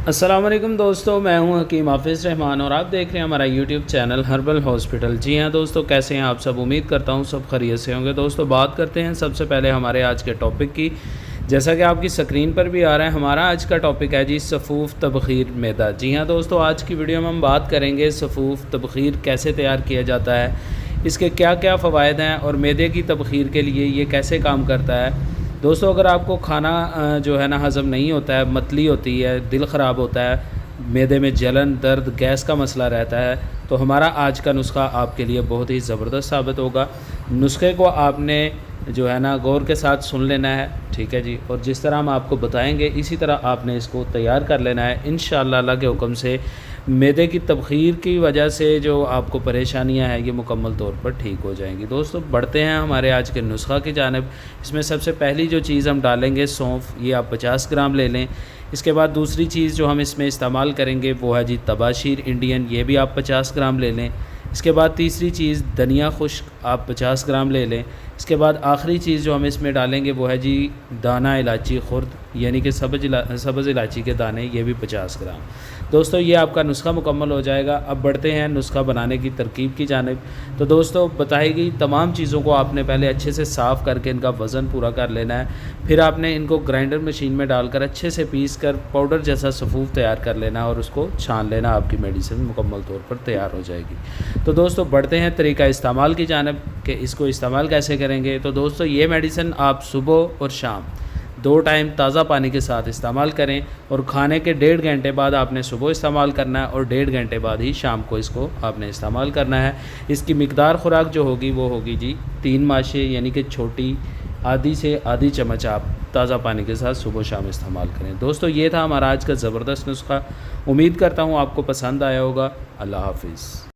السلام علیکم دوستو، میں ہوں حکیم حافظ رحمان اور آپ دیکھ رہے ہیں ہمارا یوٹیوب چینل ہربل ہاسپٹل۔ جی ہاں دوستو، کیسے ہیں آپ سب؟ امید کرتا ہوں سب خیریت سے ہوں گے۔ دوستو بات کرتے ہیں سب سے پہلے ہمارے آج کے ٹاپک کی۔ جیسا کہ آپ کی سکرین پر بھی آ رہا ہے، ہمارا آج کا ٹاپک ہے جی صفوف تبخیر معدہ۔ جی ہاں دوستو، آج کی ویڈیو میں ہم بات کریں گے صفوف تبخیر کیسے تیار کیا جاتا ہے، اس کے کیا کیا فوائد ہیں اور معدے کی تبخیر کے لیے یہ کیسے کام کرتا ہے۔ دوستو اگر آپ کو کھانا جو ہے نا ہضم نہیں ہوتا ہے، متلی ہوتی ہے، دل خراب ہوتا ہے، معدے میں جلن، درد، گیس کا مسئلہ رہتا ہے، تو ہمارا آج کا نسخہ آپ کے لیے بہت ہی زبردست ثابت ہوگا۔ نسخے کو آپ نے جو ہے نا غور کے ساتھ سن لینا ہے، ٹھیک ہے جی، اور جس طرح ہم آپ کو بتائیں گے اسی طرح آپ نے اس کو تیار کر لینا ہے۔ انشاءاللہ اللہ کے حکم سے معدے کی تبخیر کی وجہ سے جو آپ کو پریشانیاں ہیں یہ مکمل طور پر ٹھیک ہو جائیں گی۔ دوستو بڑھتے ہیں ہمارے آج کے نسخہ کی جانب۔ اس میں سب سے پہلی جو چیز ہم ڈالیں گے سونف، یہ آپ 50 گرام لے لیں۔ اس کے بعد دوسری چیز جو ہم اس میں استعمال کریں گے وہ ہے جی تباشیر انڈین، یہ بھی آپ 50 گرام لے لیں۔ اس کے بعد تیسری چیز دھنیا خشک آپ 50 گرام لے لیں۔ اس کے بعد آخری چیز جو ہم اس میں ڈالیں گے وہ ہے جی دانہ الائچی خرد، یعنی کہ سبز الائچی کے دانے، یہ بھی 50 گرام۔ دوستو یہ آپ کا نسخہ مکمل ہو جائے گا۔ اب بڑھتے ہیں نسخہ بنانے کی ترکیب کی جانب۔ تو دوستو بتائی گئی تمام چیزوں کو آپ نے پہلے اچھے سے صاف کر کے ان کا وزن پورا کر لینا ہے، پھر آپ نے ان کو گرائنڈر مشین میں ڈال کر اچھے سے پیس کر پاؤڈر جیسا صفوف تیار کر لینا اور اس کو چھان لینا، آپ کی میڈیسن مکمل طور پر تیار ہو جائے گی۔ تو دوستو بڑھتے ہیں طریقہ استعمال کی جانب کہ اس کو استعمال کیسے کریں گے۔ تو دوستو یہ میڈیسن آپ صبح اور شام 2 ٹائم تازہ پانی کے ساتھ استعمال کریں، اور کھانے کے 1.5 گھنٹے بعد آپ نے صبح استعمال کرنا ہے اور 1.5 گھنٹے بعد ہی شام کو اس کو آپ نے استعمال کرنا ہے۔ اس کی مقدار خوراک جو ہوگی وہ ہوگی جی 3 ماشے، یعنی کہ چھوٹی آدھی سے آدھی چمچ آپ تازہ پانی کے ساتھ صبح و شام استعمال کریں۔ دوستو یہ تھا ہمارا آج کا زبردست نسخہ، امید کرتا ہوں آپ کو پسند آیا ہوگا۔ اللہ حافظ۔